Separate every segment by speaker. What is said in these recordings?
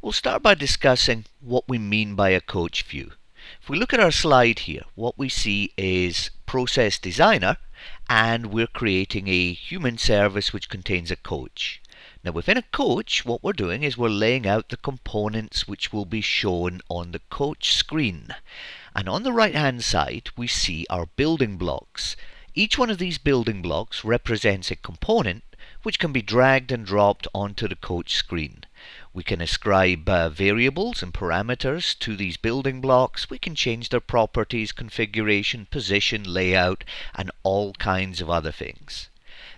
Speaker 1: We'll start by discussing what we mean by a coach view. If we look at our slide here, what we see is Process Designer, and we're creating a human service which contains a coach. Now within a coach, what we're doing is we're laying out the components which will be shown on the coach screen. And on the right hand side, we see our building blocks. Each one of these building blocks represents a component which can be dragged and dropped onto the coach screen. We can ascribe variables and parameters to these building blocks. We can change their properties, configuration, position, layout, and all kinds of other things.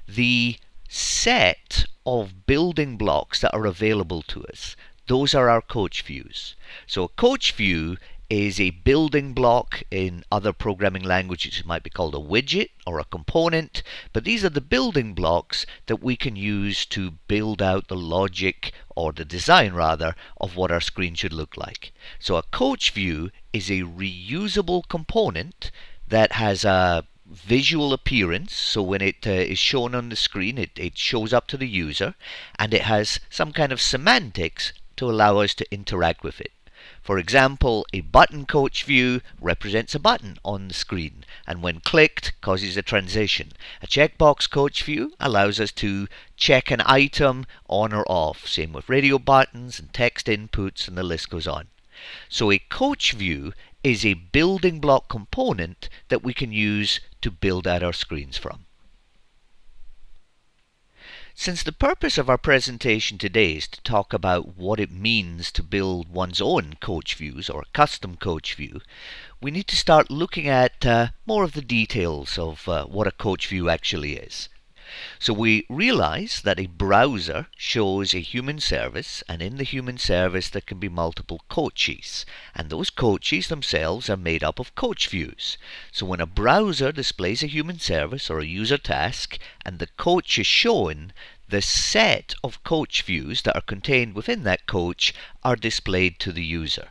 Speaker 1: The set of building blocks that are available to us, those are our coach views. So a coach view is a building block. In other programming languages it might be called a widget or a component, but these are the building blocks that we can use to build out the logic, or the design rather, of what our screen should look like. So a coach view is a reusable component that has a visual appearance, so when it is shown on the screen it shows up to the user, and it has some kind of semantics to allow us to interact with it. For example, a button coach view represents a button on the screen, and when clicked causes a transition. A checkbox coach view allows us to check an item on or off. Same with radio buttons and text inputs, and the list goes on. So a coach view is a building block component that we can use to build out our screens from. Since the purpose of our presentation today is to talk about what it means to build one's own coach views or a custom coach view, we need to start looking at more of the details of what a coach view actually is. So we realize that a browser shows a human service, and in the human service there can be multiple coaches, and those coaches themselves are made up of coach views. So when a browser displays a human service or a user task and the coach is shown, the set of coach views that are contained within that coach are displayed to the user.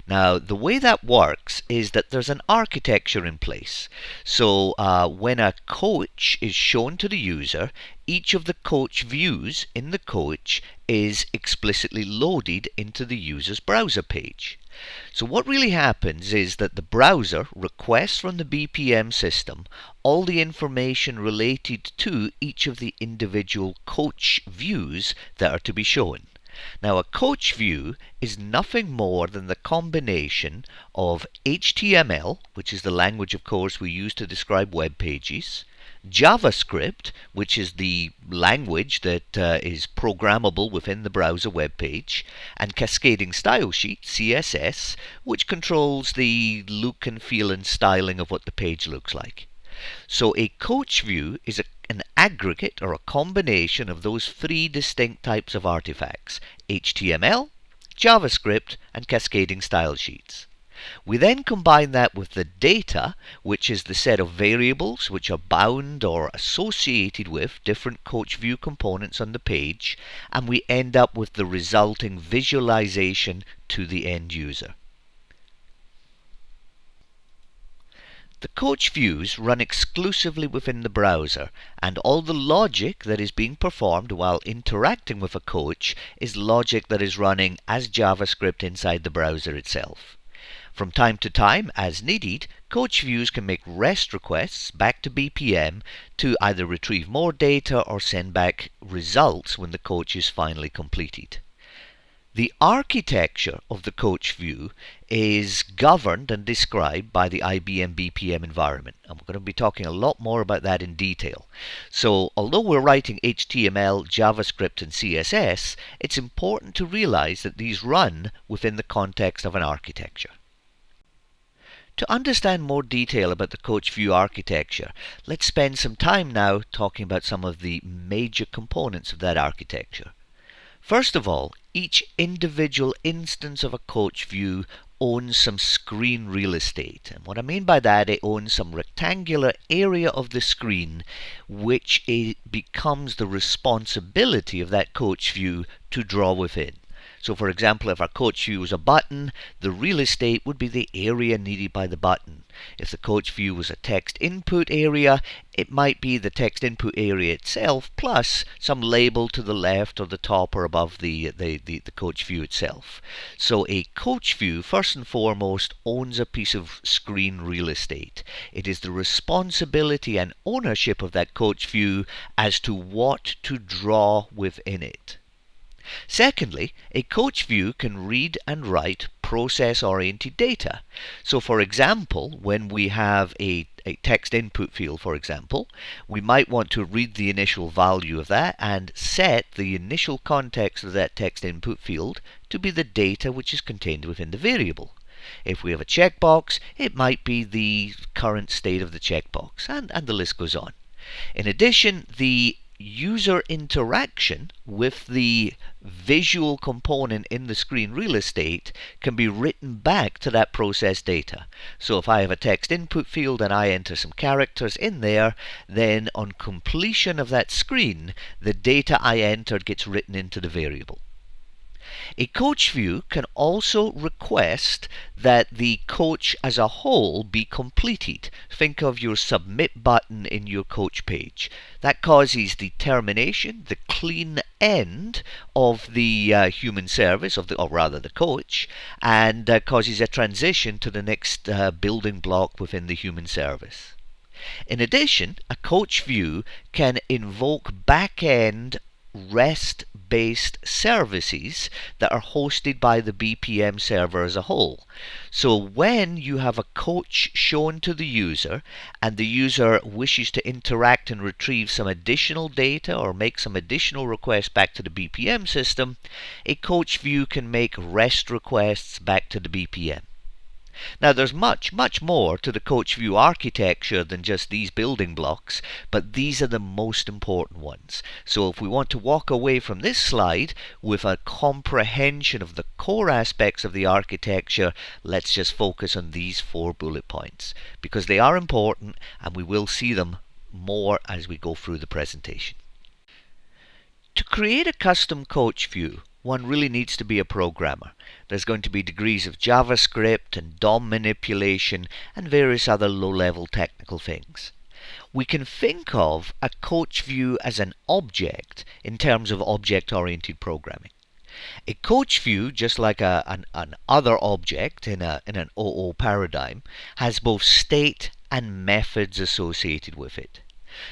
Speaker 1: Now the way that works is that there's an architecture in place. So when a coach is shown to the user, each of the coach views in the coach is explicitly loaded into the user's browser page. So what really happens is that the browser requests from the BPM system all the information related to each of the individual coach views that are to be shown. Now a coach view is nothing more than the combination of HTML, which is the language of course we use to describe web pages, JavaScript, which is the language that is programmable within the browser web page, and cascading style sheet, CSS, which controls the look and feel and styling of what the page looks like. So a coach view is an aggregate or a combination of those three distinct types of artifacts: HTML, JavaScript, and cascading style sheets. We then combine that with the data, which is the set of variables which are bound or associated with different coach view components on the page, and we end up with the resulting visualization to the end user. The coach views run exclusively within the browser, and all the logic that is being performed while interacting with a coach is logic that is running as JavaScript inside the browser itself. From time to time, as needed, coach views can make REST requests back to BPM to either retrieve more data or send back results when the coach is finally completed. The architecture of the coach view is governed and described by the IBM BPM environment, and we're going to be talking a lot more about that in detail. So although we're writing HTML, JavaScript and CSS, it's important to realize that these run within the context of an architecture. To understand more detail about the coach view architecture, let's spend some time now talking about some of the major components of that architecture. First of all, each individual instance of a coach view owns some screen real estate. And what I mean by that, it owns some rectangular area of the screen which it becomes the responsibility of that coach view to draw within. So for example, if our coach view was a button, the real estate would be the area needed by the button. If the coach view was a text input area, it might be the text input area itself plus some label to the left or the top or above the coach view itself. So a coach view, first and foremost, owns a piece of screen real estate. It is the responsibility and ownership of that coach view as to what to draw within it. Secondly, a coach view can read and write process-oriented data. So for example, when we have a text input field, for example, we might want to read the initial value of that and set the initial context of that text input field to be the data which is contained within the variable. If we have a checkbox, it might be the current state of the checkbox, and the list goes on. In addition, the user interaction with the visual component in the screen real estate can be written back to that process data. So if I have a text input field and I enter some characters in there, then on completion of that screen, the data I entered gets written into the variable. A coach view can also request that the coach as a whole be completed. Think of your submit button in your coach page. That causes the termination, the clean end of the human service, or rather the coach, and causes a transition to the next building block within the human service. In addition, a coach view can invoke back-end REST-based services that are hosted by the BPM server as a whole. So when you have a coach shown to the user and the user wishes to interact and retrieve some additional data or make some additional requests back to the BPM system, a coach view can make REST requests back to the BPM. Now there's much more to the coach view architecture than just these building blocks, but these are the most important ones. So if we want to walk away from this slide with a comprehension of the core aspects of the architecture, let's just focus on these 4 bullet points, because they are important and we will see them more as we go through the presentation. To create a custom coach view, one really needs to be a programmer. There's going to be degrees of JavaScript and DOM manipulation and various other low-level technical things. We can think of a coach view as an object in terms of object-oriented programming. A coach view, just like an other object in an OO paradigm, has both state and methods associated with it.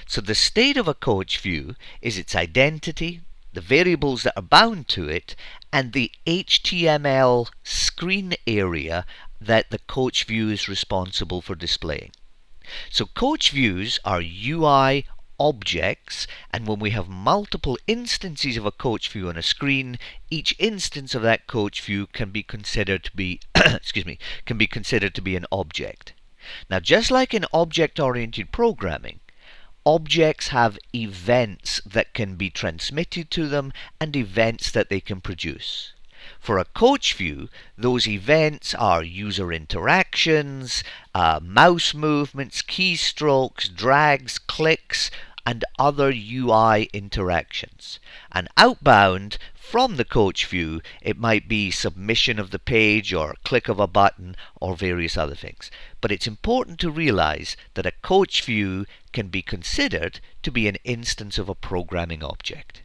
Speaker 1: So the state of a coach view is its identity, the variables that are bound to it, and the HTML screen area that the coach view is responsible for displaying. So coach views are UI objects, and when we have multiple instances of a coach view on a screen, each instance of that coach view can be considered to be can be considered to be an object. Now, just like in object-oriented programming, objects have events that can be transmitted to them and events that they can produce. For a coach view, those events are user interactions, mouse movements, keystrokes, drags, clicks, and other UI interactions. And outbound from the coach view, it might be submission of the page or click of a button or various other things. But it's important to realize that a coach view can be considered to be an instance of a programming object.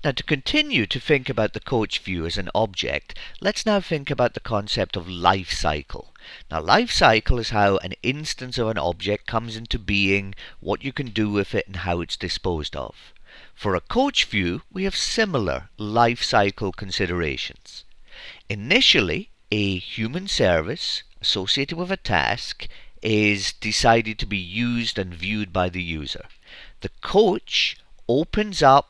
Speaker 1: Now, to continue to think about the coach view as an object, let's now think about the concept of lifecycle. Now, lifecycle is how an instance of an object comes into being, what you can do with it, and how it's disposed of. For a coach view, we have similar lifecycle considerations. Initially, a human service associated with a task is decided to be used and viewed by the user. The coach opens up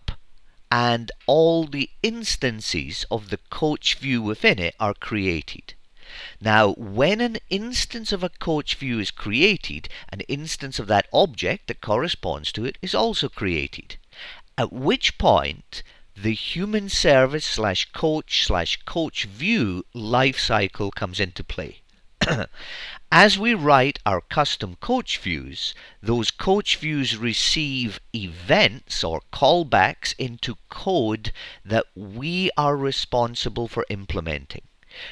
Speaker 1: and all the instances of the coach view within it are created. Now, when an instance of a coach view is created, an instance of that object that corresponds to it is also created. At which point, the human service /coach/coach view lifecycle comes into play. As we write our custom coach views, those coach views receive events or callbacks into code that we are responsible for implementing.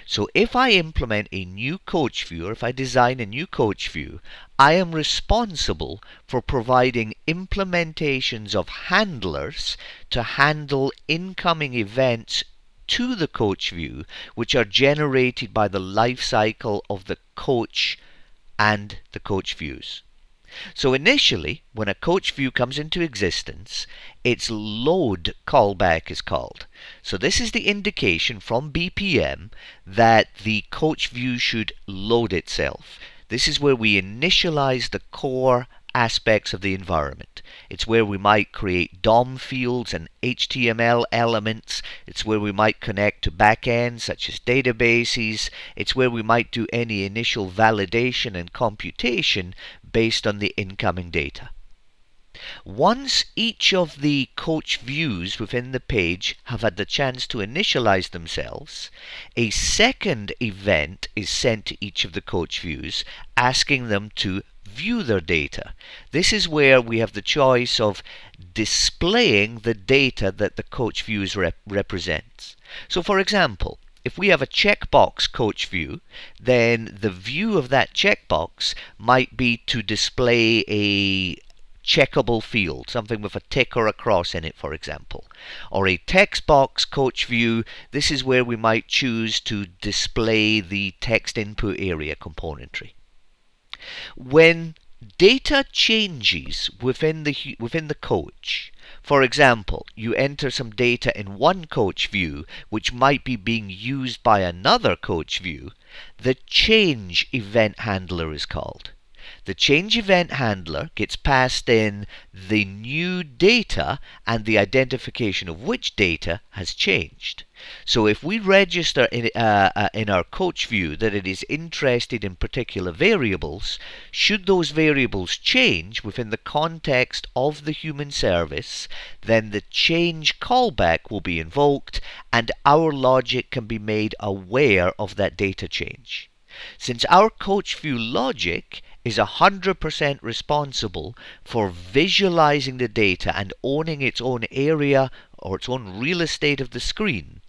Speaker 1: So if I implement a new coach view, or if I design a new coach view, I am responsible for providing implementations of handlers to handle incoming events to the coach view, which are generated by the lifecycle of the coach and the coach views. So initially, when a coach view comes into existence, its load callback is called. So this is the indication from BPM that the coach view should load itself. This is where we initialize the core aspects of the environment. It's where we might create DOM fields and HTML elements. It's where we might connect to backends such as databases. It's where we might do any initial validation and computation based on the incoming data. Once each of the coach views within the page have had the chance to initialize themselves, a second event is sent to each of the coach views asking them to view their data. This is where we have the choice of displaying the data that the coach views represents. So for example, if we have a checkbox coach view, then the view of that checkbox might be to display a checkable field, something with a tick or a cross in it, for example. Or a text box coach view, this is where we might choose to display the text input area componentry. When data changes within the coach, for example, you enter some data in one coach view which might be being used by another coach view, the change event handler is called. The change event handler gets passed in the new data and the identification of which data has changed. So if we register in our coach view that it is interested in particular variables, should those variables change within the context of the human service, then the change callback will be invoked and our logic can be made aware of that data change. Since our coach view logic is 100% responsible for visualizing the data and owning its own area or its own real estate of the screen,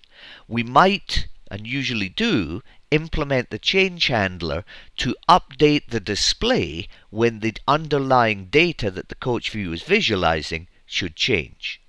Speaker 1: we might, and usually do, implement the change handler to update the display when the underlying data that the coach view is visualizing should change.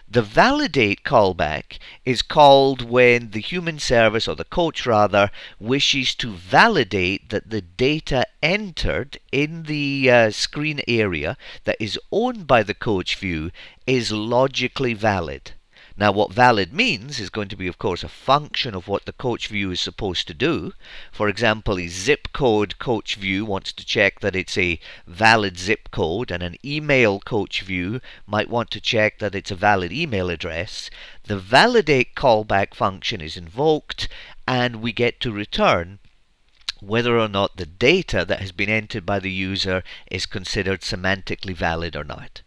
Speaker 1: The validate callback is called when the human service, or the coach rather, wishes to validate that the data entered in the screen area that is owned by the coach view is logically valid. Now what valid means is going to be, of course, a function of what the coach view is supposed to do. For example, a zip code coach view wants to check that it's a valid zip code, and an email coach view might want to check that it's a valid email address. The validate callback function is invoked, and we get to return whether or not the data that has been entered by the user is considered semantically valid or not.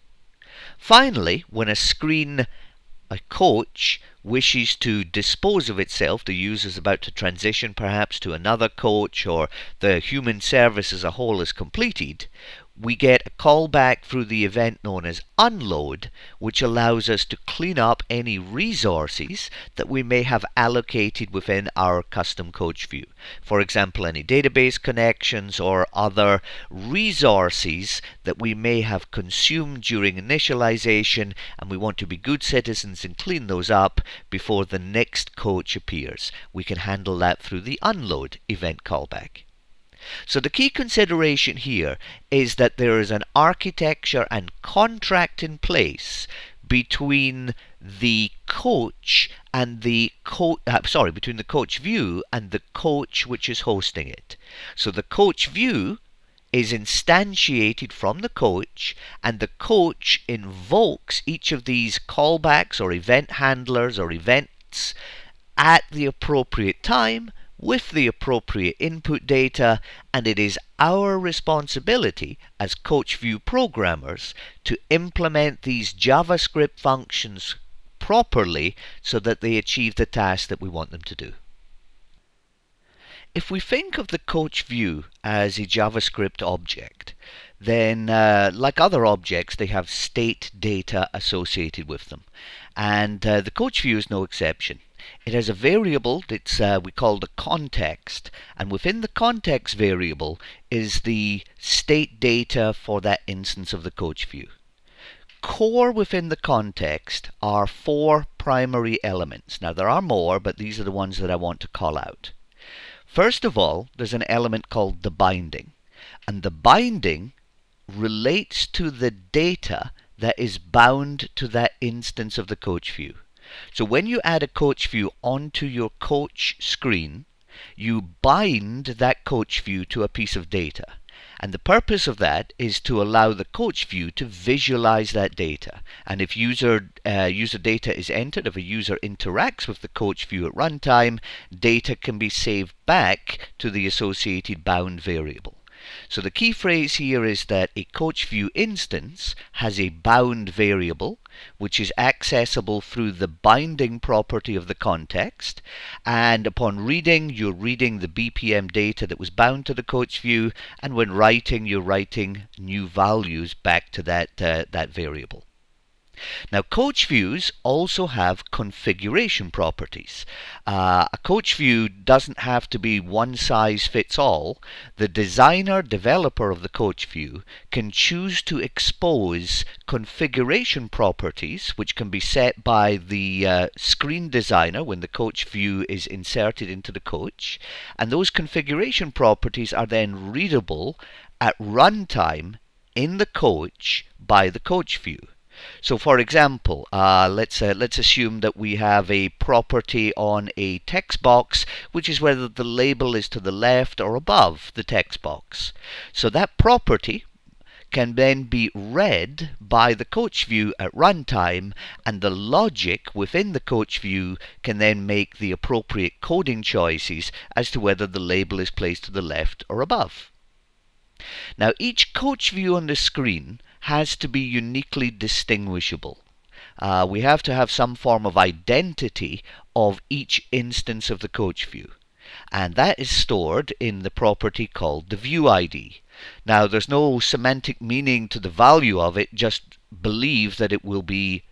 Speaker 1: Finally, when a coach wishes to dispose of itself, the user is about to transition perhaps to another coach, or the human service as a whole is completed, we get a callback through the event known as unload, which allows us to clean up any resources that we may have allocated within our custom coach view. For example, any database connections or other resources that we may have consumed during initialization, and we want to be good citizens and clean those up before the next coach appears. We can handle that through the unload event callback. So the key consideration here is that there is an architecture and contract in place between the coach and the between the coach view and the coach which is hosting it. So the coach view is instantiated from the coach, and the coach invokes each of these callbacks or event handlers or events at the appropriate time with the appropriate input data, and it is our responsibility as coach view programmers to implement these JavaScript functions properly so that they achieve the task that we want them to do. If we think of the coach view as a JavaScript object, then like other objects, they have state data associated with them. And the coach view is no exception. It has a variable that we call the context, and within the context variable is the state data for that instance of the coach view. Core within the context are four primary elements. Now there are more, but these are the ones that I want to call out. First of all, there's an element called the binding, and the binding relates to the data that is bound to that instance of the coach view. So when you add a coach view onto your coach screen, you bind that coach view to a piece of data. And the purpose of that is to allow the coach view to visualize that data. And if user data is entered, if a user interacts with the coach view at runtime, data can be saved back to the associated bound variable. So the key phrase here is that a coach view instance has a bound variable which is accessible through the binding property of the context, and upon reading, you're reading the BPM data that was bound to the coach view, and when writing, you're writing new values back to that variable. Now, coach views also have configuration properties. A coach view doesn't have to be one size fits all. The developer of the coach view can choose to expose configuration properties which can be set by the screen designer when the coach view is inserted into the coach, and those configuration properties are then readable at runtime in the coach by the coach view. So for example, let's assume that we have a property on a text box, which is whether the label is to the left or above the text box. So that property can then be read by the coach view at runtime, and the logic within the coach view can then make the appropriate coding choices as to whether the label is placed to the left or above. Now, each coach view on the screen has to be uniquely distinguishable. We have to have some form of identity of each instance of the coach view, and that is stored in the property called the view ID. Now, there's no semantic meaning to the value of it, just believe that it will be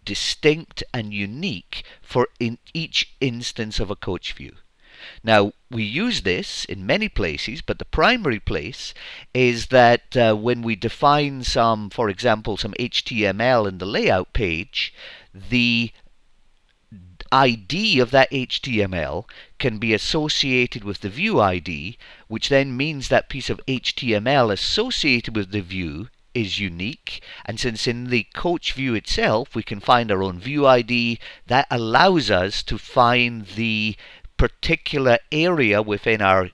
Speaker 1: distinct and unique for each instance of a coach view. Now, we use this in many places, but the primary place is that when we define for example, some HTML in the layout page, the ID of that HTML can be associated with the view ID, which then means that piece of HTML associated with the view is unique. And since in the coach view itself we can find our own view ID, that allows us to find the particular area within our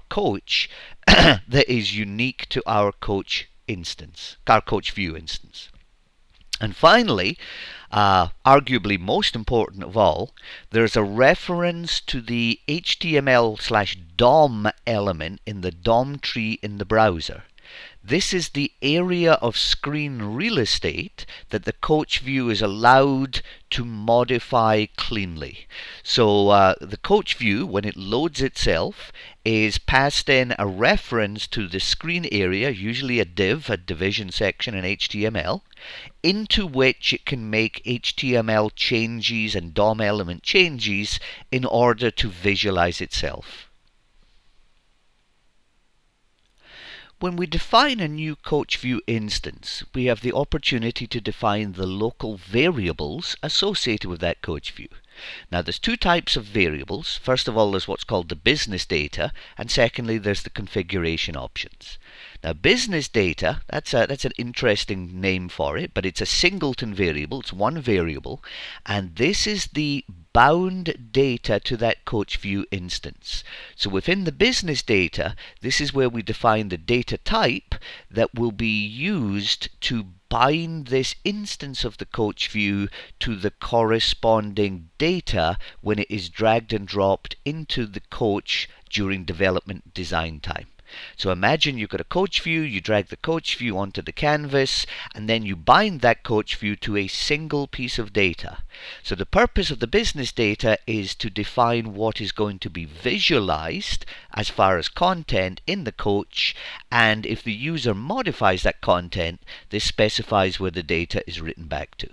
Speaker 1: coach that is unique to our coach instance, our coach view instance. And finally, arguably most important of all, there's a reference to the HTML/DOM element in the DOM tree in the browser. This is the area of screen real estate that the coach view is allowed to modify cleanly. So the coach view, when it loads itself, is passed in a reference to the screen area, usually a div, a division section in HTML, into which it can make HTML changes and DOM element changes in order to visualize itself. When we define a new coach view instance, we have the opportunity to define the local variables associated with that coach view. Now, there's two types of variables. First of all, there's what's called the business data, and secondly, there's the configuration options. Now, business data, that's an interesting name for it, but it's a singleton variable. It's one variable, and this is the bound data to that coach view instance. So within the business data, this is where we define the data type that will be used to bind this instance of the coach view to the corresponding data when it is dragged and dropped into the coach during development design time. So imagine you've got a coach view, you drag the coach view onto the canvas, and then you bind that coach view to a single piece of data. So the purpose of the business data is to define what is going to be visualized as far as content in the coach, and if the user modifies that content, this specifies where the data is written back to.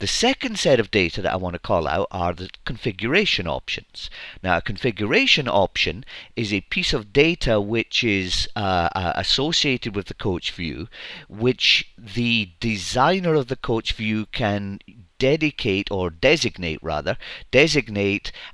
Speaker 1: The second set of data that I want to call out are the configuration options. Now, a configuration option is a piece of data which is associated with the coach view, which the designer of the coach view can designate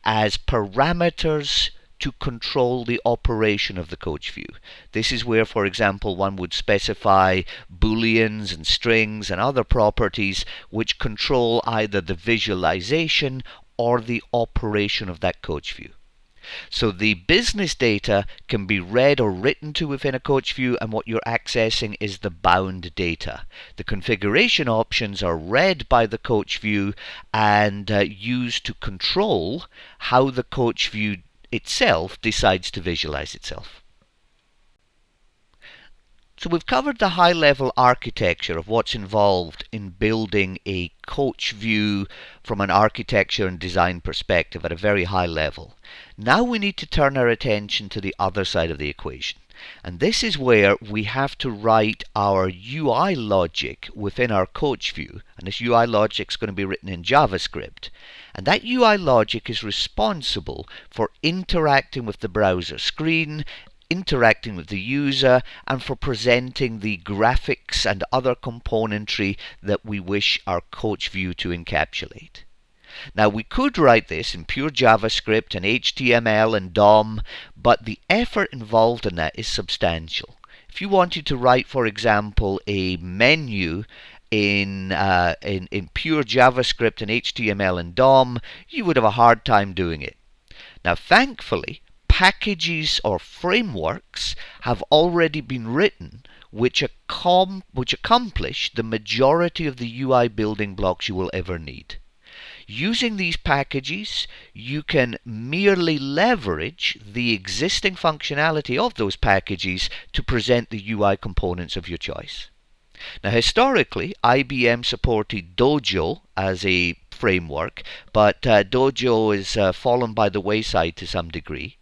Speaker 1: as parameters to control the operation of the coach view. This is where, for example, one would specify booleans and strings and other properties which control either the visualization or the operation of that coach view. So the business data can be read or written to within a coach view, and what you're accessing is the bound data. The configuration options are read by the coach view and used to control how the coach view itself decides to visualize itself. So we've covered the high-level architecture of what's involved in building a coach view from an architecture and design perspective at a very high level. Now we need to turn our attention to the other side of the equation. And this is where we have to write our UI logic within our coach view. And this UI logic is going to be written in JavaScript. And that UI logic is responsible for interacting with the browser screen, interacting with the user, and for presenting the graphics and other componentry that we wish our coach view to encapsulate. Now, we could write this in pure JavaScript and HTML and DOM, but the effort involved in that is substantial. If you wanted to write, for example, a menu in pure JavaScript and HTML and DOM, you would have a hard time doing it. Now, thankfully, packages or frameworks have already been written which accomplish the majority of the UI building blocks you will ever need. Using these packages, you can merely leverage the existing functionality of those packages to present the UI components of your choice. Now, historically, IBM supported Dojo as a framework, but Dojo has fallen by the wayside to some degree.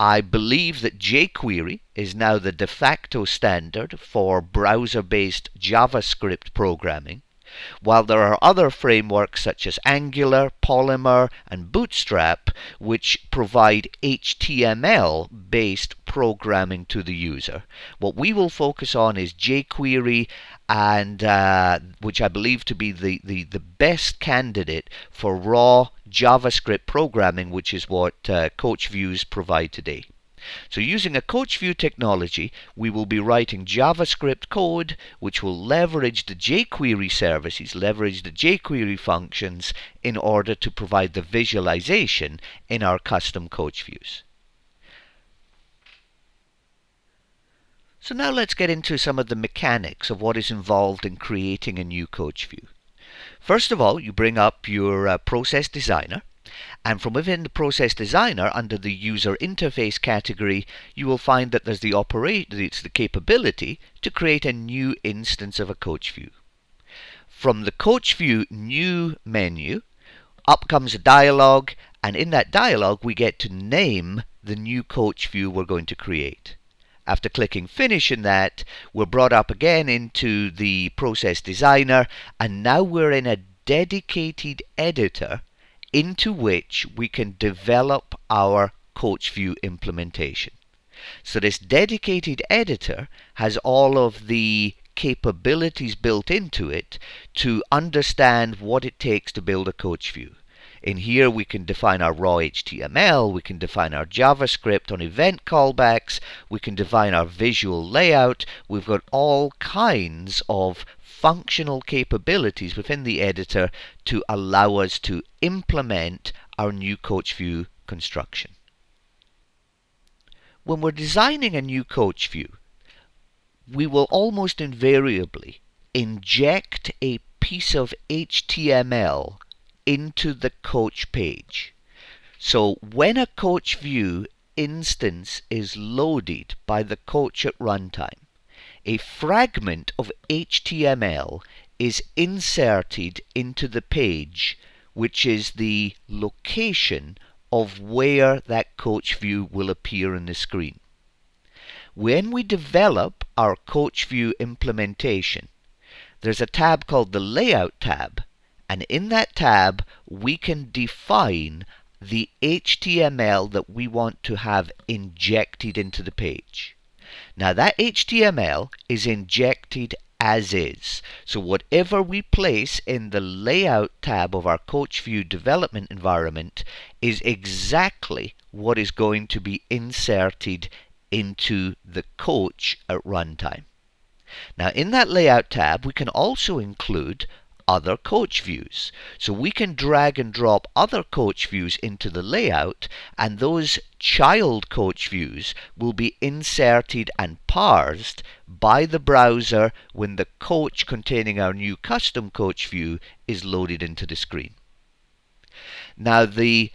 Speaker 1: I believe that jQuery is now the de facto standard for browser-based JavaScript programming, while there are other frameworks such as Angular, Polymer, and Bootstrap which provide HTML-based programming to the user. What we will focus on is jQuery, and which I believe to be the best candidate for raw JavaScript programming, which is what coach views provide today. So using a coach view technology, we will be writing JavaScript code which will leverage the jQuery services, leverage the jQuery functions in order to provide the visualization in our custom coach views. So now let's get into some of the mechanics of what is involved in creating a new coach view. First of all, you bring up your process designer. And from within the process designer, under the user interface category, you will find that there's the capability to create a new instance of a coach view. From the coach view new menu, up comes a dialog, and in that dialog we get to name the new coach view we're going to create. After clicking finish in that, we're brought up again into the process designer, and now we're in a dedicated editor into which we can develop our coach view implementation. So this dedicated editor has all of the capabilities built into it to understand what it takes to build a coach view. In here we can define our raw HTML, we can define our JavaScript on event callbacks, we can define our visual layout. We've got all kinds of functional capabilities within the editor to allow us to implement our new coach view construction. When we're designing a new coach view, we will almost invariably inject a piece of HTML into the coach page. So when a coach view instance is loaded by the coach at runtime, a fragment of HTML is inserted into the page, which is the location of where that coach view will appear on the screen. When we develop our coach view implementation, there's a tab called the Layout tab, and in that tab we can define the HTML that we want to have injected into the page. Now that HTML is injected as is. So whatever we place in the Layout tab of our Coach View development environment is exactly what is going to be inserted into the coach at runtime. Now in that Layout tab we can also include other coach views. So we can drag and drop other coach views into the layout, and those child coach views will be inserted and parsed by the browser when the coach containing our new custom coach view is loaded into the screen. Now the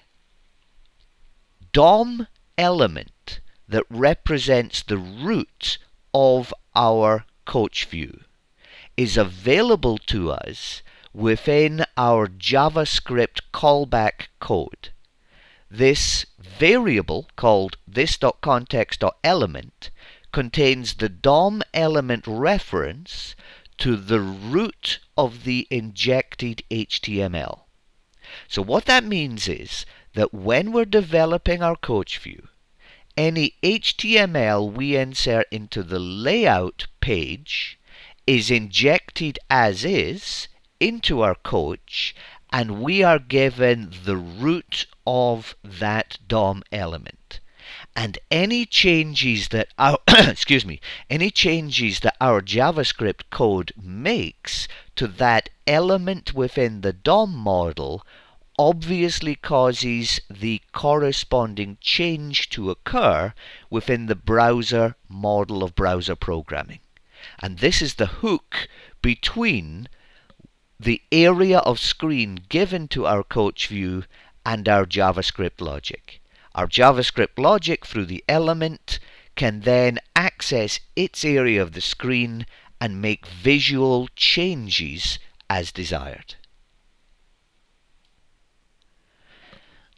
Speaker 1: DOM element that represents the root of our coach view is available to us within our JavaScript callback code. This variable called this.context.element contains the DOM element reference to the root of the injected HTML. So what that means is that when we're developing our coach view, any HTML we insert into the layout page is injected as is into our coach, and we are given the root of that DOM element. And any changes that our any changes that our JavaScript code makes to that element within the DOM model obviously causes the corresponding change to occur within the browser model of browser programming. And this is the hook between the area of screen given to our coach view and our JavaScript logic. Our JavaScript logic through the element can then access its area of the screen and make visual changes as desired.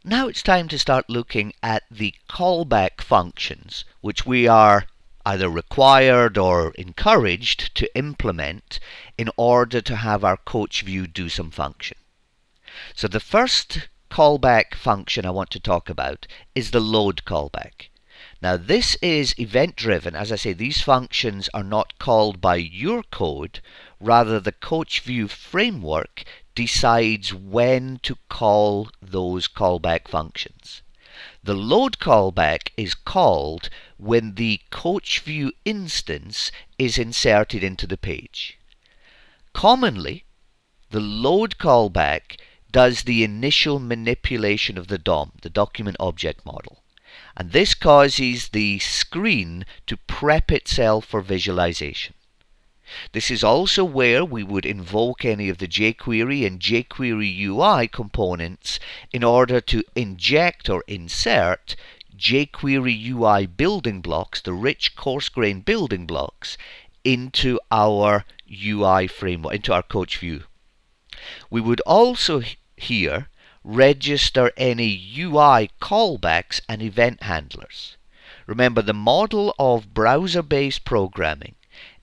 Speaker 1: Now it's time to start looking at the callback functions, which we are either required or encouraged to implement in order to have our coach view do some function. So the first callback function I want to talk about is the load callback. Now this is event driven. As I say, these functions are not called by your code, rather the coach view framework decides when to call those callback functions. The load callback is called when the coach view instance is inserted into the page. Commonly, the load callback does the initial manipulation of the DOM, the document object model. And this causes the screen to prep itself for visualization. This is also where we would invoke any of the jQuery and jQuery UI components in order to inject or insert jQuery UI building blocks, the rich coarse-grained building blocks, into our UI framework, into our coach view. We would also here register any UI callbacks and event handlers. Remember, the model of browser-based programming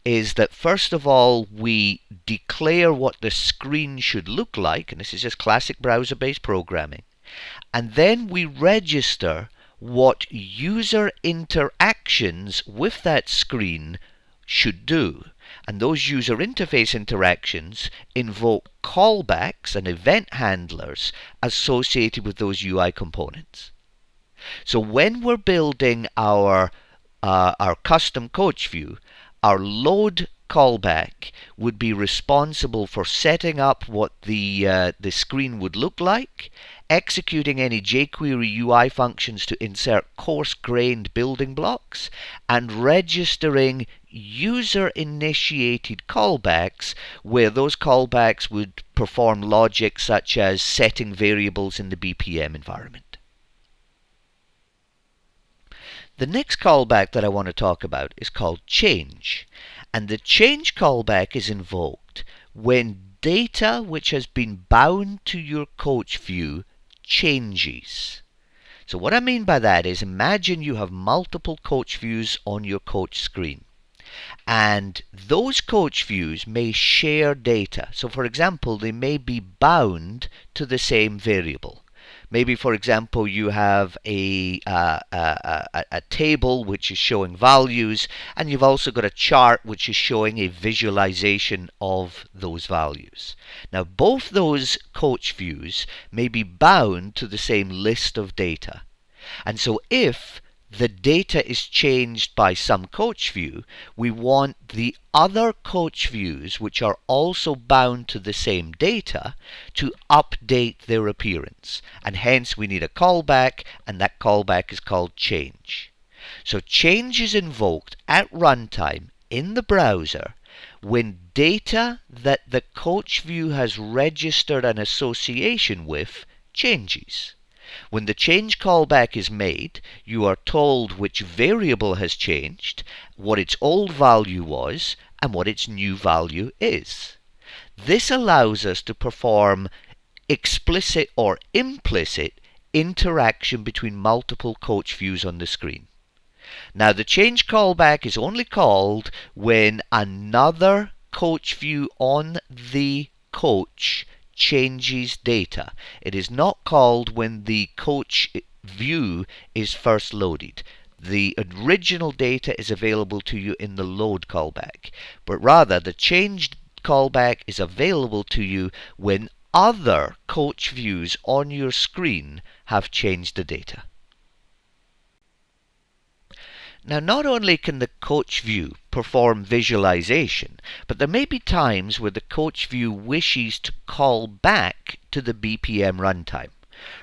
Speaker 1: is that first of all we declare what the screen should look like, and this is just classic browser-based programming, and then we register what user interactions with that screen should do. And those user interface interactions invoke callbacks and event handlers associated with those UI components. So when we're building our custom coach view, our load callback would be responsible for setting up what the screen would look like, executing any jQuery UI functions to insert coarse-grained building blocks, and registering user-initiated callbacks, where those callbacks would perform logic such as setting variables in the BPM environment. The next callback that I want to talk about is called change. And the change callback is invoked when data which has been bound to your coach view changes. So what I mean by that is, imagine you have multiple coach views on your coach screen. And those coach views may share data. So for example, they may be bound to the same variable. Maybe, for example, you have a table which is showing values, and you've also got a chart which is showing a visualization of those values. Now, both those coach views may be bound to the same list of data. And so if the data is changed by some coach view, we want the other coach views, which are also bound to the same data, to update their appearance. And hence we need a callback, and that callback is called change. So change is invoked at runtime in the browser when data that the coach view has registered an association with changes. When the change callback is made, you are told which variable has changed, what its old value was, and what its new value is. This allows us to perform explicit or implicit interaction between multiple coach views on the screen. Now, the change callback is only called when another coach view on the coach changes data. It is not called when the coach view is first loaded. The original data is available to you in the load callback, but rather the change callback is available to you when other coach views on your screen have changed the data. Now, not only can the coach view perform visualization, but there may be times where the coach view wishes to call back to the BPM runtime.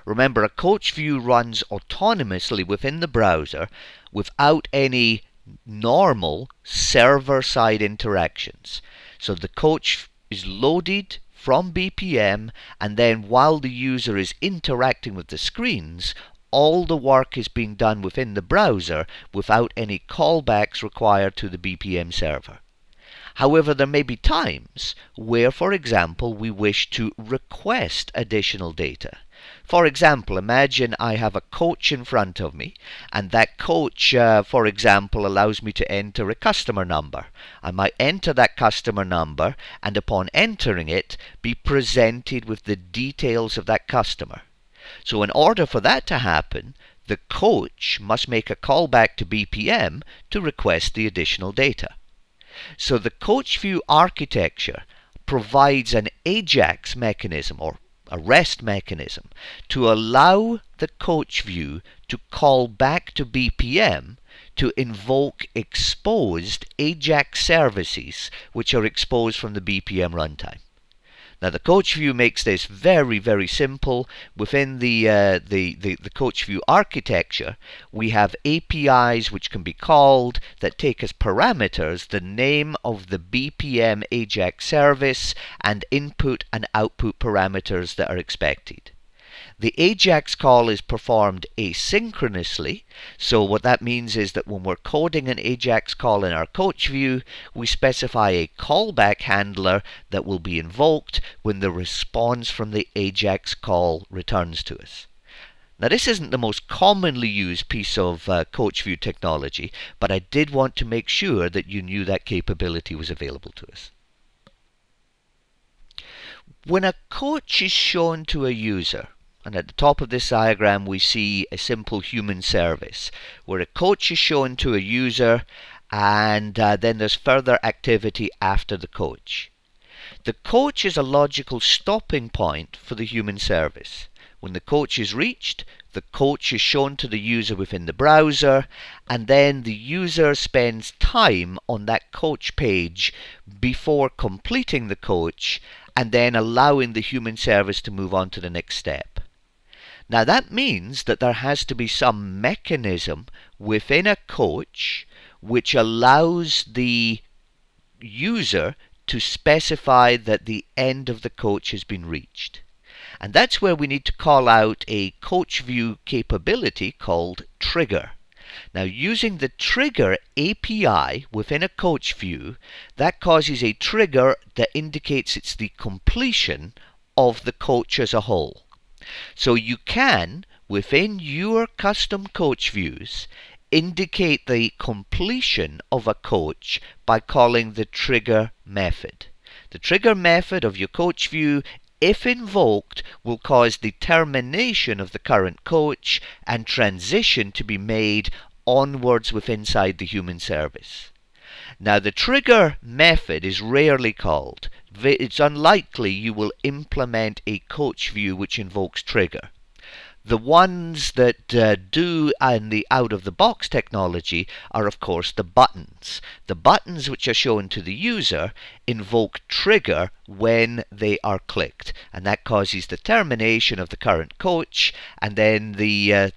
Speaker 1: Remember, a coach view runs autonomously within the browser without any normal server-side interactions. So the coach is loaded from BPM, and then while the user is interacting with the screens, all the work is being done within the browser without any callbacks required to the BPM server. However, there may be times where, for example, we wish to request additional data. For example, imagine I have a coach in front of me, and that coach, for example, allows me to enter a customer number. I might enter that customer number, and upon entering it, be presented with the details of that customer. So in order for that to happen, the coach must make a callback to BPM to request the additional data. So the coach view architecture provides an Ajax mechanism or a REST mechanism to allow the coach view to call back to BPM to invoke exposed Ajax services which are exposed from the BPM runtime. Now, the coach view makes this very, very simple. Within the coach view architecture, we have APIs which can be called that take as parameters the name of the BPM Ajax service and input and output parameters that are expected. The Ajax call is performed asynchronously, so what that means is that when we're coding an Ajax call in our coach view, we specify a callback handler that will be invoked when the response from the Ajax call returns to us. Now, this isn't the most commonly used piece of coach view technology, but I did want to make sure that you knew that capability was available to us. When a coach is shown to a user, and at the top of this diagram we see a simple human service where a coach is shown to a user, and then there's further activity after the coach. The coach is a logical stopping point for the human service. When the coach is reached, the coach is shown to the user within the browser, and then the user spends time on that coach page before completing the coach and then allowing the human service to move on to the next step. Now, that means that there has to be some mechanism within a coach which allows the user to specify that the end of the coach has been reached. And that's where we need to call out a coach view capability called trigger. Now, using the trigger API within a coach view, that causes a trigger that indicates it's the completion of the coach as a whole. So you can, within your custom coach views, indicate the completion of a coach by calling the trigger method. The trigger method of your coach view, if invoked, will cause the termination of the current coach and transition to be made onwards with inside the human service. Now, the trigger method is rarely called. It's unlikely you will implement a coach view which invokes trigger. The ones that do and the out-of-the-box technology are, of course, the buttons. The buttons which are shown to the user invoke trigger when they are clicked, and that causes the termination of the current coach, and then the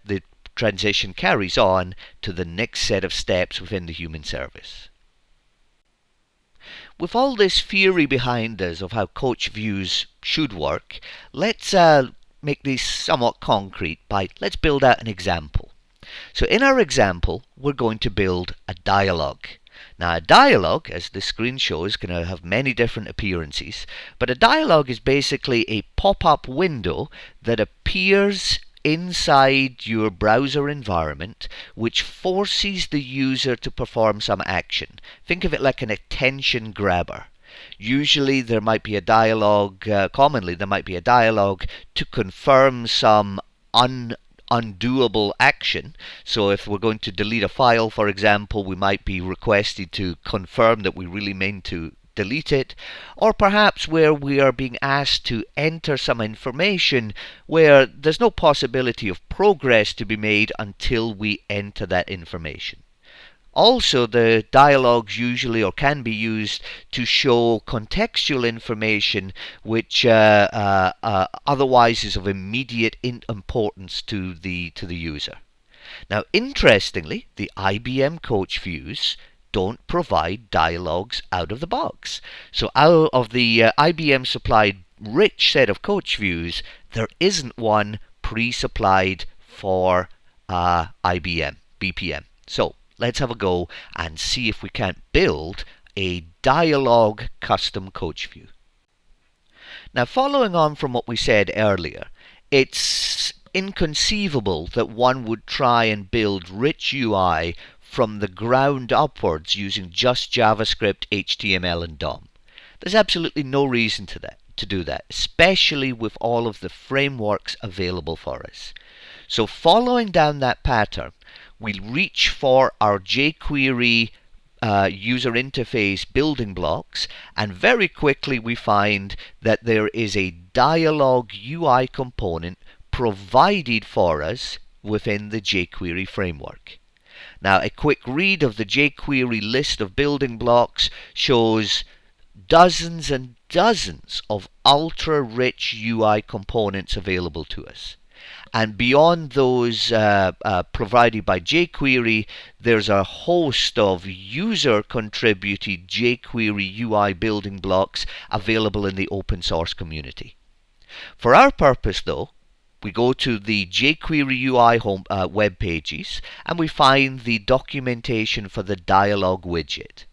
Speaker 1: transition carries on to the next set of steps within the human service. With all this theory behind us of how coach views should work, let's make these somewhat concrete by let's build out an example. So in our example, we're going to build a dialog. Now, a dialog, as the screen shows, can have many different appearances, but a dialog is basically a pop-up window that appears inside your browser environment, which forces the user to perform some action. Think of it like an attention grabber. Usually there might be a dialog, commonly there might be a dialog to confirm some undoable action. So if we're going to delete a file, for example, we might be requested to confirm that we really mean to delete it, or perhaps where we are being asked to enter some information where there's no possibility of progress to be made until we enter that information. Also, the dialogues usually or can be used to show contextual information which otherwise is of immediate importance to the user. Now, interestingly, the IBM coach views don't provide dialogues out of the box. So out of the IBM supplied rich set of coach views, there isn't one pre-supplied for IBM BPM. So let's have a go and see if we can't build a dialog custom coach view. Now, following on from what we said earlier, it's inconceivable that one would try and build rich UI from the ground upwards using just JavaScript, HTML, and DOM. There's absolutely no reason to do that, especially with all of the frameworks available for us. So following down that pattern, we reach for our jQuery user interface building blocks, and very quickly we find that there is a dialog UI component provided for us within the jQuery framework. Now, a quick read of the jQuery list of building blocks shows dozens and dozens of ultra-rich UI components available to us. And beyond those provided by jQuery, there's a host of user-contributed jQuery UI building blocks available in the open source community. For our purpose, though, we go to the jQuery UI home web pages, and we find the documentation for the dialog widget.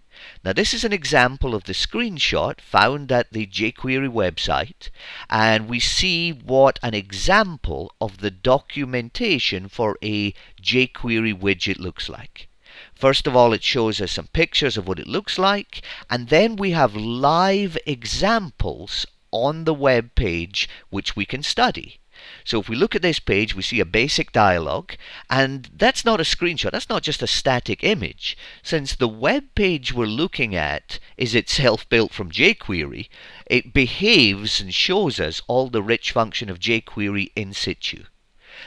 Speaker 1: Now, this is an example of the screenshot found at the jQuery website, and we see what an example of the documentation for a jQuery widget looks like. First of all, it shows us some pictures of what it looks like, and then we have live examples on the web page which we can study. So if we look at this page, we see a basic dialog, and that's not a screenshot, that's not just a static image. Since the web page we're looking at is itself built from jQuery, it behaves and shows us all the rich function of jQuery in situ.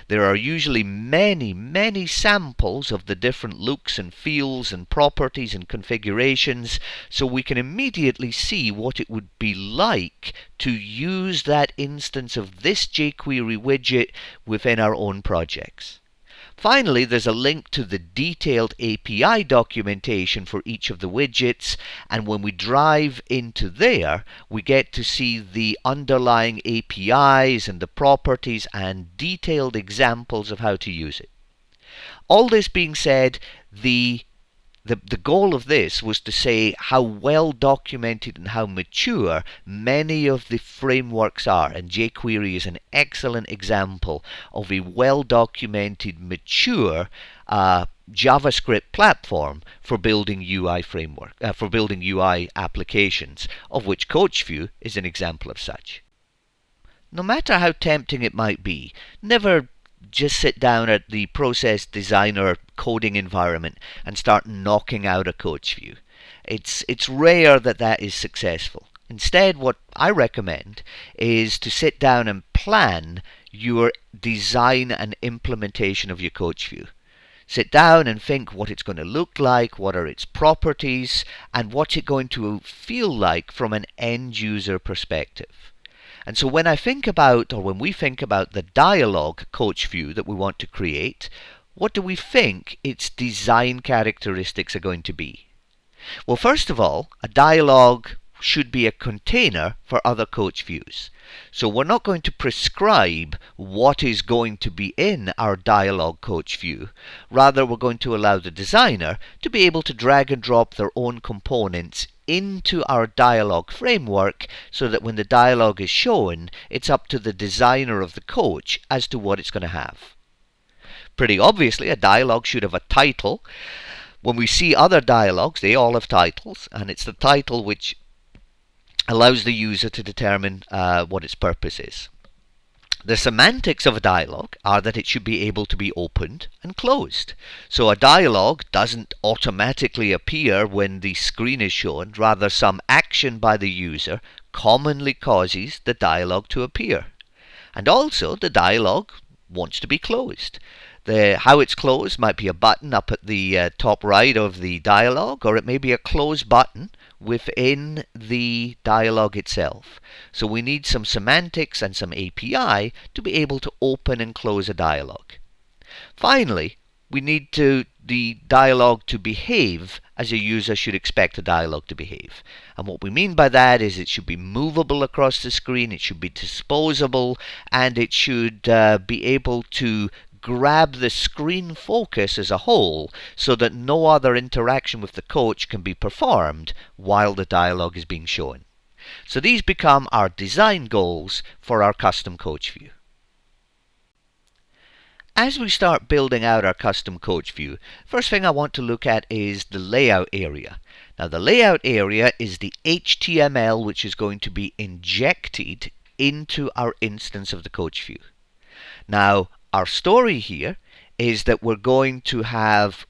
Speaker 1: There are usually many samples of the different looks and feels and properties and configurations, so we can immediately see what it would be like to use that instance of this jQuery widget within our own projects. Finally, there's a link to the detailed API documentation for each of the widgets, and when we drive into there, we get to see the underlying APIs and the properties and detailed examples of how to use it. All this being said, the goal of this was to say how well documented and how mature many of the frameworks are, and jQuery is an excellent example of a well documented, mature JavaScript platform for building for building UI applications, of which CoachView is an example of such. No matter how tempting it might be, never just sit down at the process designer coding environment and start knocking out a coach view. It's rare that that is successful. Instead, what I recommend is to sit down and plan your design and implementation of your coach view. Sit down and think what it's going to look like, what are its properties, and what's it going to feel like from an end user perspective. And so when we think about the dialog coach view that we want to create, what do we think its design characteristics are going to be? Well, first of all, a dialog should be a container for other coach views. So we're not going to prescribe what is going to be in our dialog coach view. Rather, we're going to allow the designer to be able to drag and drop their own components into our dialog framework, so that when the dialog is shown, it's up to the designer of the coach as to what it's going to have. Pretty obviously, a dialog should have a title. When we see other dialogs, they all have titles, and it's the title which allows the user to determine what its purpose is. The semantics of a dialog are that it should be able to be opened and closed. So a dialog doesn't automatically appear when the screen is shown. Rather, some action by the user commonly causes the dialog to appear. And also, the dialog wants to be closed. How it's closed might be a button up at the top right of the dialog, or it may be a close button within the dialog itself. So we need some semantics and some API to be able to open and close a dialog. Finally, we need the dialog to behave as a user should expect a dialog to behave. And what we mean by that is it should be movable across the screen, it should be disposable, and it should be able to grab the screen focus as a whole, so that no other interaction with the coach can be performed while the dialog is being shown. So these become our design goals for our custom coach view. As we start building out our custom coach view, first thing I want to look at is the layout area. Now, the layout area is the HTML which is going to be injected into our instance of the coach view. Now, our story here is that we're going to have,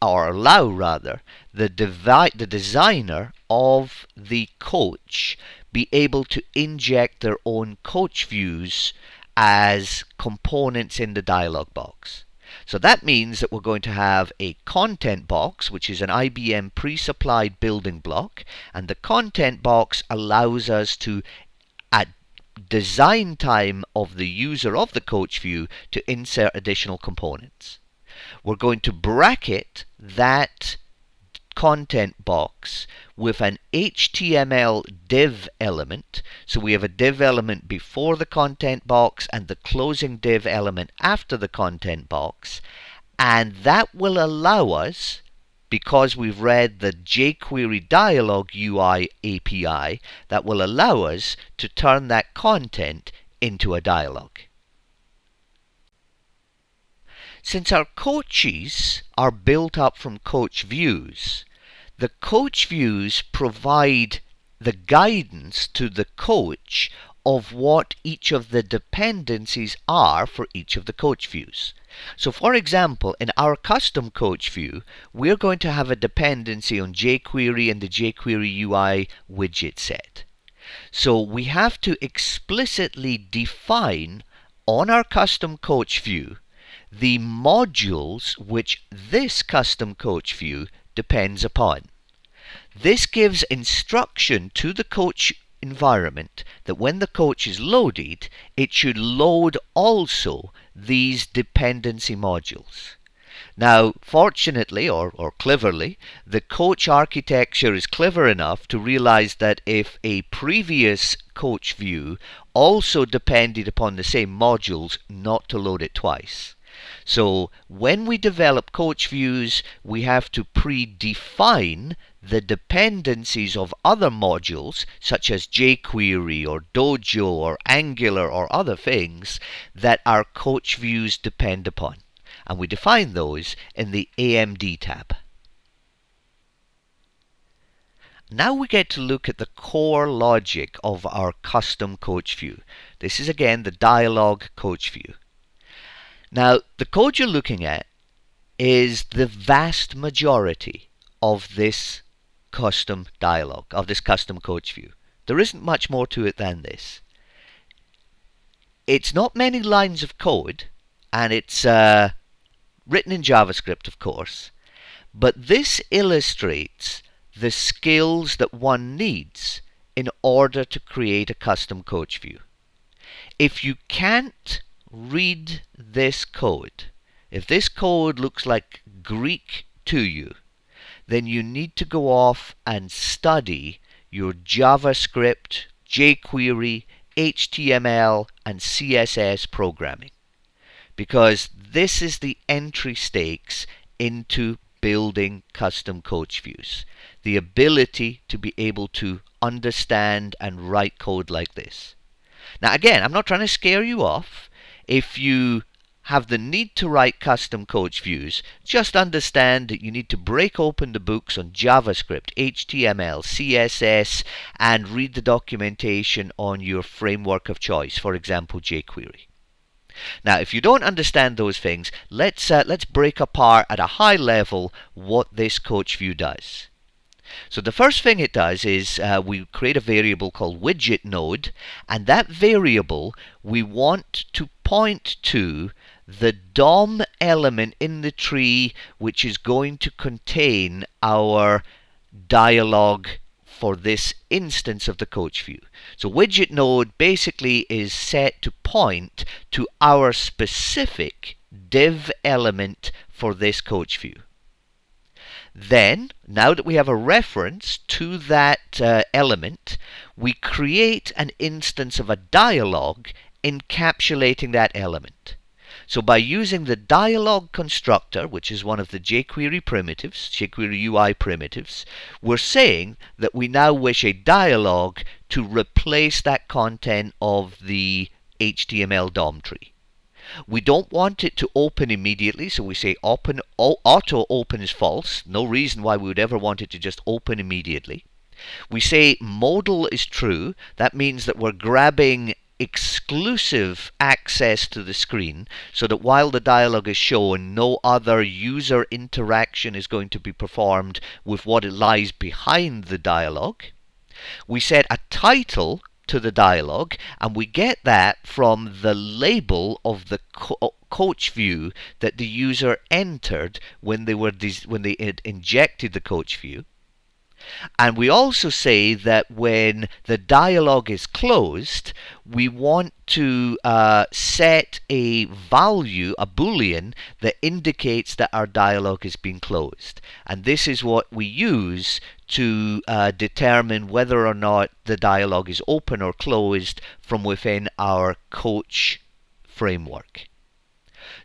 Speaker 1: or allow rather, the designer of the coach be able to inject their own coach views as components in the dialog box. So that means that we're going to have a content box, which is an IBM pre-supplied building block, and the content box allows us to, at design time of the user of the coach view, to insert additional components. We're going to bracket that content box with an HTML div element. So we have a div element before the content box and the closing div element after the content box, and that will allow us, because we've read the jQuery Dialog UI API, that will allow us to turn that content into a dialog. Since our coaches are built up from coach views, the coach views provide the guidance to the coach of what each of the dependencies are for each of the coach views. So for example, in our custom coach view, we're going to have a dependency on jQuery and the jQuery UI widget set. So we have to explicitly define on our custom coach view the modules which this custom coach view depends upon. This gives instruction to the coach environment that when the coach is loaded, it should load also these dependency modules. Now, fortunately or cleverly, the coach architecture is clever enough to realize that if a previous coach view also depended upon the same modules, not to load it twice. So when we develop coach views, we have to predefine the dependencies of other modules, such as jQuery or Dojo or Angular or other things that our coach views depend upon. And we define those in the AMD tab. Now we get to look at the core logic of our custom coach view. This is again the dialog coach view. Now, the code you're looking at is the vast majority of this custom dialog, of this custom coach view. There isn't much more to it than this. It's not many lines of code, and it's written in JavaScript, of course, but this illustrates the skills that one needs in order to create a custom coach view. If you can't read this code, if this code looks like Greek to you, then you need to go off and study your JavaScript, jQuery, HTML, and CSS programming, because this is the entry stakes into building custom coach views. The ability to be able to understand and write code like this. Now again, I'm not trying to scare you off. If you have the need to write custom coach views, just understand that you need to break open the books on JavaScript, HTML, CSS, and read the documentation on your framework of choice, for example, jQuery. Now, if you don't understand those things, let's break apart at a high level what this coach view does. So the first thing it does is we create a variable called widget node, and that variable we want to point to the DOM element in the tree which is going to contain our dialog for this instance of the coach view. So widget node basically is set to point to our specific div element for this coach view. Then, now that we have a reference to that element, we create an instance of a dialog encapsulating that element. So by using the dialog constructor, which is one of the jQuery primitives, jQuery UI primitives, we're saying that we now wish a dialog to replace that content of the HTML DOM tree. We don't want it to open immediately, so we say auto open is false. No reason why we would ever want it to just open immediately. We say modal is true. That means that we're grabbing exclusive access to the screen, so that while the dialog is shown, no other user interaction is going to be performed with what lies behind the dialog. We set a title to the dialog, and we get that from the label of the coach view that the user entered when they had injected the coach view. And we also say that when the dialog is closed, we want to set a value, a boolean, that indicates that our dialog is being closed. And this is what we use to determine whether or not the dialog is open or closed from within our coach framework.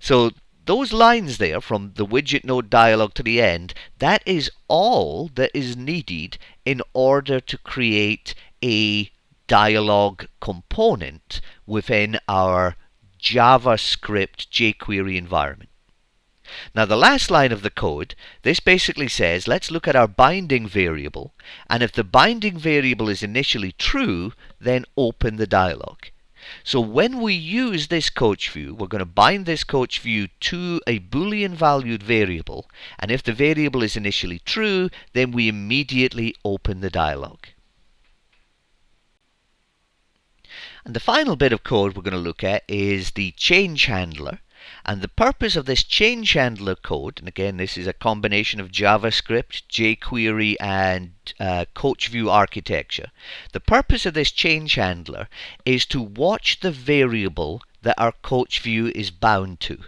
Speaker 1: So those lines there from the widget node dialog to the end, that is all that is needed in order to create a dialog component within our JavaScript jQuery environment. Now the last line of the code, this basically says, let's look at our binding variable, and if the binding variable is initially true, then open the dialog. So when we use this coach view, we're going to bind this coach view to a boolean valued variable, and if the variable is initially true, then we immediately open the dialog. And the final bit of code we're going to look at is the change handler. And the purpose of this change handler code, and again this is a combination of JavaScript, jQuery, and coach view architecture. The purpose of this change handler is to watch the variable that our coach view is bound to.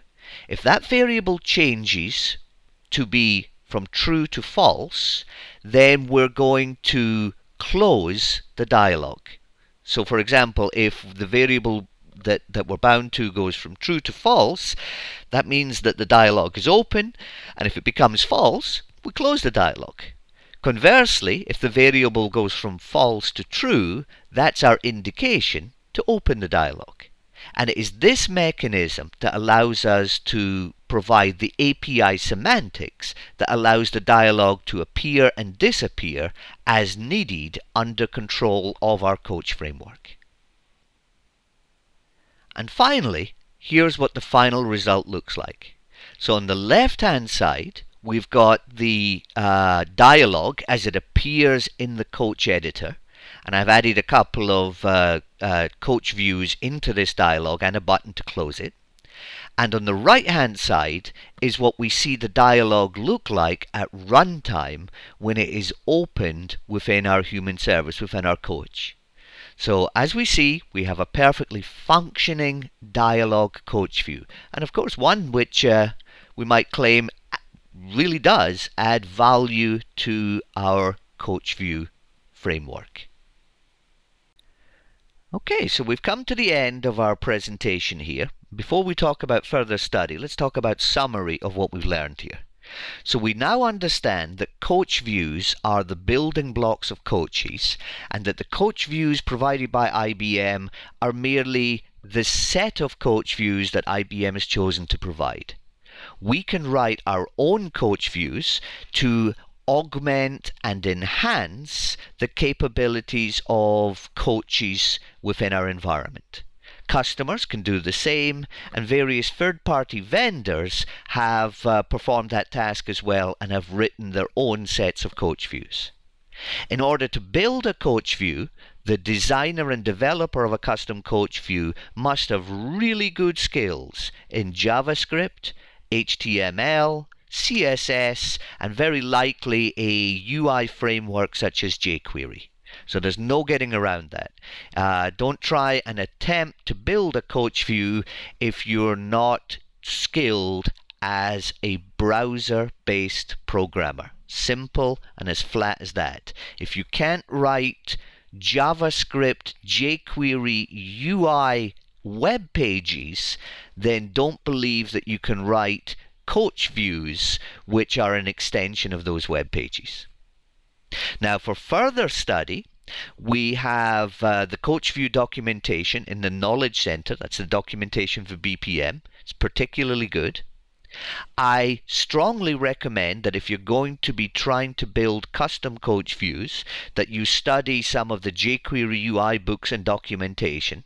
Speaker 1: If that variable changes to be from true to false, then we're going to close the dialog. So for example, if the variable that we're bound to goes from true to false, that means that the dialog is open, and if it becomes false, we close the dialog. Conversely, if the variable goes from false to true, that's our indication to open the dialog. And it is this mechanism that allows us to provide the API semantics that allows the dialog to appear and disappear as needed under control of our coach framework. And finally, here's what the final result looks like. So on the left-hand side, we've got the dialog as it appears in the coach editor. And I've added a couple of coach views into this dialog and a button to close it. And on the right hand side is what we see the dialog look like at runtime when it is opened within our human service, within our coach. So as we see, we have a perfectly functioning dialog coach view. And of course one which we might claim really does add value to our coach view framework. Okay, so we've come to the end of our presentation here. Before we talk about further study, let's talk about summary of what we've learned here. So we now understand that coach views are the building blocks of coaches, and that the coach views provided by IBM are merely the set of coach views that IBM has chosen to provide. We can write our own coach views to augment and enhance the capabilities of coaches within our environment. Customers can do the same, and various third-party vendors have performed that task as well and have written their own sets of coach views. In order to build a coach view, the designer and developer of a custom coach view must have really good skills in JavaScript, HTML, CSS, and very likely a UI framework such as jQuery. So there's no getting around that. Don't try and attempt to build a coach view if you're not skilled as a browser-based programmer. Simple and as flat as that. If you can't write JavaScript, jQuery, UI web pages, then don't believe that you can write coach views which are an extension of those web pages. Now for further study, we have the coach view documentation in the Knowledge Center. That's the documentation for BPM. It's particularly good. I strongly recommend that if you're going to be trying to build custom coach views, that you study some of the jQuery UI books and documentation.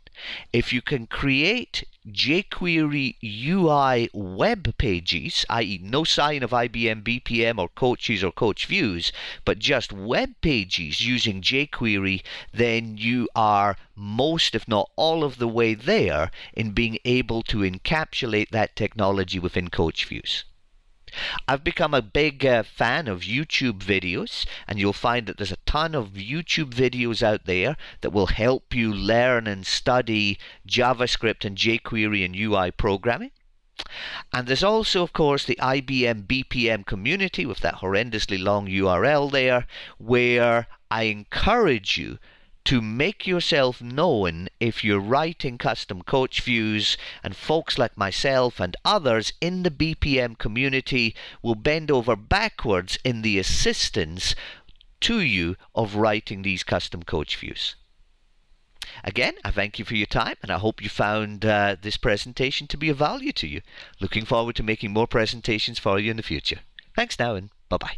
Speaker 1: If you can create jQuery UI web pages, i.e. no sign of IBM BPM or coaches or coach views, but just web pages using jQuery, then you are most, if not all of the way there in being able to encapsulate that technology within coach views. I've become a big fan of YouTube videos, and you'll find that there's a ton of YouTube videos out there that will help you learn and study JavaScript and jQuery and UI programming. And there's also, of course, the IBM BPM community with that horrendously long URL there, where I encourage you to make yourself known if you're writing custom coach views, and folks like myself and others in the BPM community will bend over backwards in the assistance to you of writing these custom coach views. Again, I thank you for your time, and I hope you found this presentation to be of value to you. Looking forward to making more presentations for you in the future. Thanks now, and bye-bye.